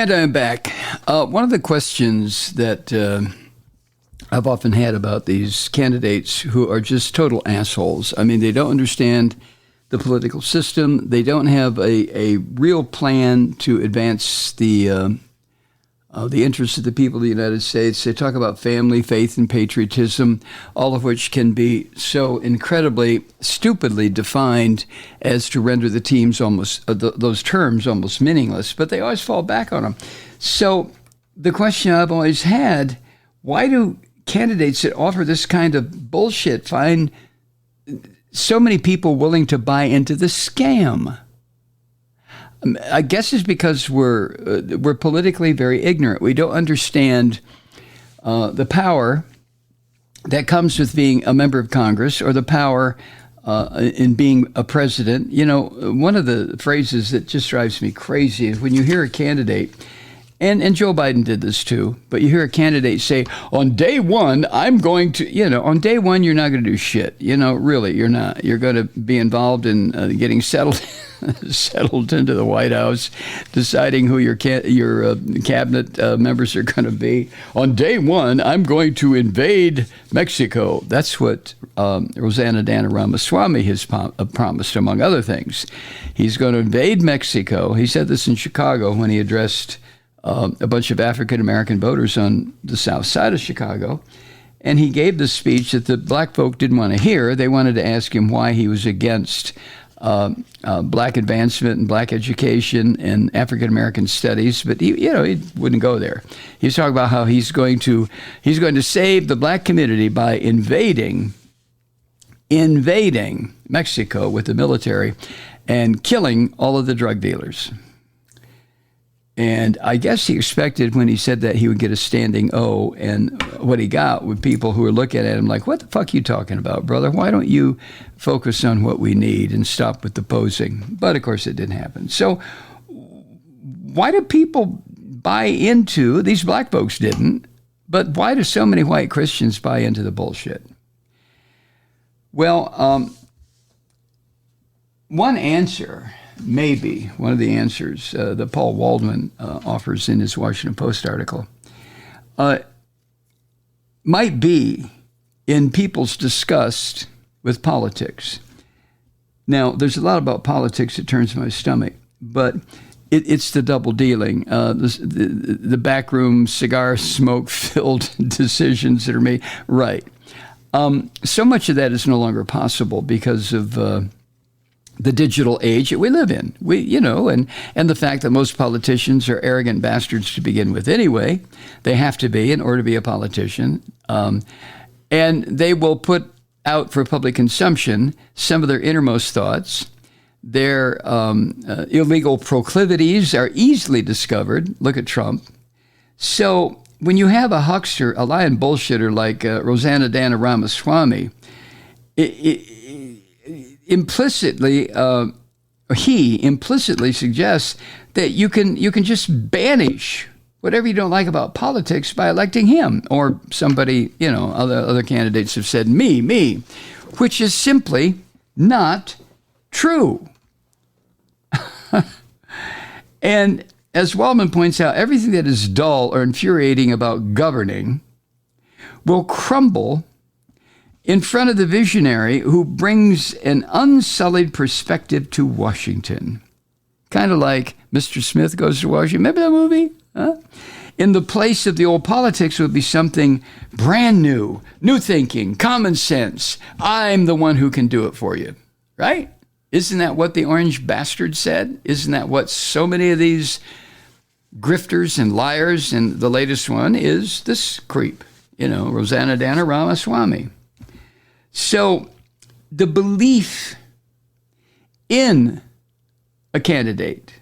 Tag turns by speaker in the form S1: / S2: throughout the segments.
S1: And I'm back. One of the questions that I've often had about these candidates who are just total assholes. I mean, they don't understand the political system. They don't have a real plan to advance the interests of the people of the United States. They talk about family, faith, and patriotism, all of which can be so incredibly stupidly defined as to render the teams those terms almost meaningless, but they always fall back on them. So the question I've always had, why do candidates that offer this kind of bullshit find so many people willing to buy into the scam? I guess it's because we're politically very ignorant. We don't understand the power that comes with being a member of Congress, or the power in being a president. You know, one of the phrases that just drives me crazy is when you hear a candidate, and Joe Biden did this too, but you hear a candidate say, on day one, I'm going to, on day one, you're not going to do shit. Really, you're not. You're going to be involved in getting settled into the White House, deciding who your cabinet members are going to be. On day one, I'm going to invade Mexico. That's what Rosanna Ramaswamy has promised, among other things. He's going to invade Mexico. He said this in Chicago when he addressed a bunch of African-American voters on the south side of Chicago. And he gave this speech that the black folk didn't want to hear. They wanted to ask him why he was against black advancement and black education and African-American studies. But he wouldn't go there. He was talking about how he's going to save the black community by invading Mexico with the military and killing all of the drug dealers. And I guess he expected when he said that he would get a standing O, and what he got with people who were looking at him like, what the fuck are you talking about, brother? Why don't you focus on what we need and stop with the posing? But, of course, it didn't happen. So why do people buy into, these black folks didn't, but why do so many white Christians buy into the bullshit? Well, one answer, maybe one of the answers that Paul Waldman offers in his Washington Post article might be in people's disgust with politics. Now, there's a lot about politics that turns my stomach, but it's the double dealing, the backroom cigar smoke filled decisions that are made. Right. So much of that is no longer possible because of the digital age that we live in. And the fact that most politicians are arrogant bastards to begin with anyway. They have to be in order to be a politician. And they will put out for public consumption some of their innermost thoughts. Their illegal proclivities are easily discovered. Look at Trump. So when you have a huckster, a lying bullshitter like Rosanna Ramaswamy, he implicitly suggests that you can just banish whatever you don't like about politics by electing him or somebody. Other candidates have said me, which is simply not true. And as Waldman points out, everything that is dull or infuriating about governing will crumble in front of the visionary who brings an unsullied perspective to Washington. Kind of like Mr. Smith Goes to Washington. Remember that movie? Huh? In the place of the old politics would be something brand new thinking, common sense. I'm the one who can do it for you, right? Isn't that what the orange bastard said? Isn't that what so many of these grifters and liars, and the latest one is this creep, Rosanna Ramaswamy. So the belief in a candidate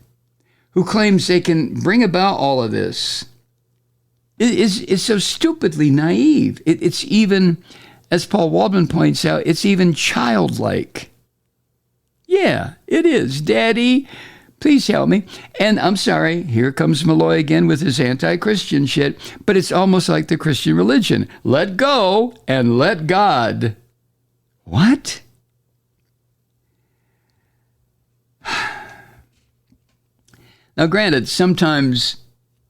S1: who claims they can bring about all of this is so stupidly naive. It's even, as Paul Waldman points out, it's even childlike. Yeah, it is. Daddy, please help me. And I'm sorry, here comes Malloy again with his anti-Christian shit, but it's almost like the Christian religion. Let go and let God. What? Now, granted, sometimes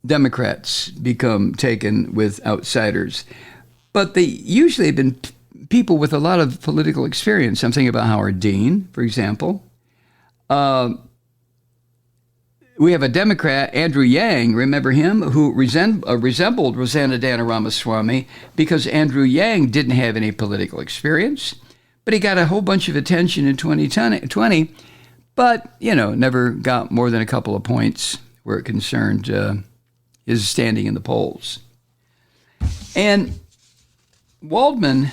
S1: Democrats become taken with outsiders. But they usually have been people with a lot of political experience. I'm thinking about Howard Dean, for example. We have a Democrat, Andrew Yang, remember him, who resembled Rosanna Dana Ramaswamy because Andrew Yang didn't have any political experience, but he got a whole bunch of attention in 2020, but, never got more than a couple of points where it concerned his standing in the polls. And Waldman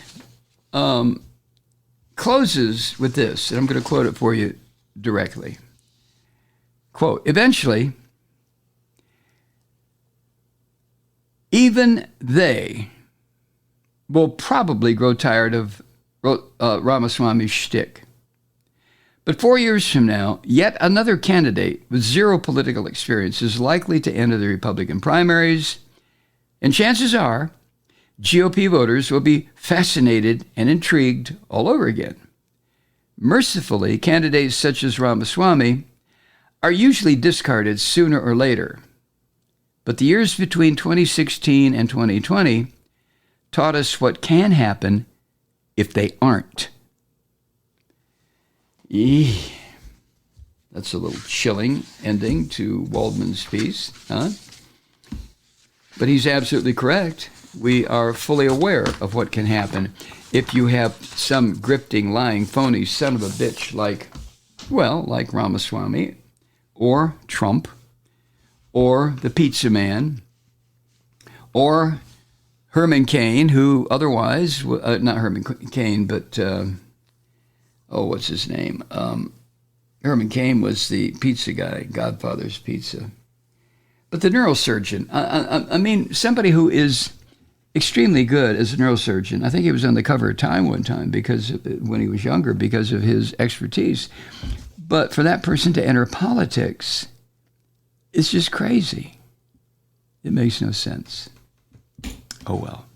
S1: closes with this, and I'm going to quote it for you directly. Quote, eventually, even they will probably grow tired of Ramaswamy's shtick. But 4 years from now, yet another candidate with zero political experience is likely to enter the Republican primaries, and chances are GOP voters will be fascinated and intrigued all over again. Mercifully, candidates such as Ramaswamy are usually discarded sooner or later. But the years between 2016 and 2020 taught us what can happen if they aren't. That's a little chilling ending to Waldman's piece, huh? But he's absolutely correct. We are fully aware of what can happen if you have some grifting, lying, phony son of a bitch like Ramaswamy, or Trump, or the pizza man, or Herman Cain, who otherwise, not Herman Cain, but, what's his name? Herman Cain was the pizza guy, Godfather's Pizza. But the neurosurgeon, I mean, somebody who is extremely good as a neurosurgeon. I think he was on the cover of Time one time when he was younger because of his expertise. But for that person to enter politics, it's just crazy. It makes no sense. Oh, well.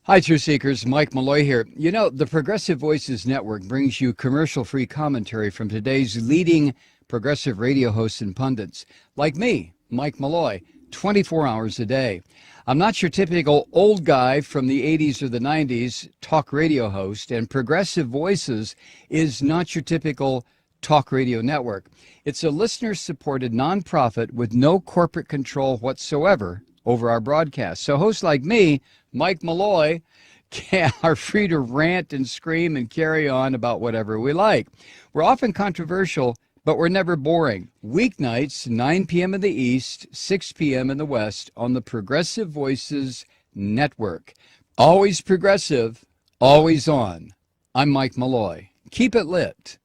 S1: Hi, Truth Seekers. Mike Malloy here. The Progressive Voices Network brings you commercial-free commentary from today's leading progressive radio hosts and pundits, like me, Mike Malloy, 24 hours a day. I'm not your typical old guy from the 80s or the 90s talk radio host, and Progressive Voices is not your typical talk radio network. It's a listener-supported nonprofit with no corporate control whatsoever over our broadcast. So hosts like me, Mike Malloy, are free to rant and scream and carry on about whatever we like. We're often controversial, but we're never boring. Weeknights, 9 p.m. in the East, 6 p.m. in the West on the Progressive Voices Network. Always progressive, always on. I'm Mike Malloy. Keep it lit.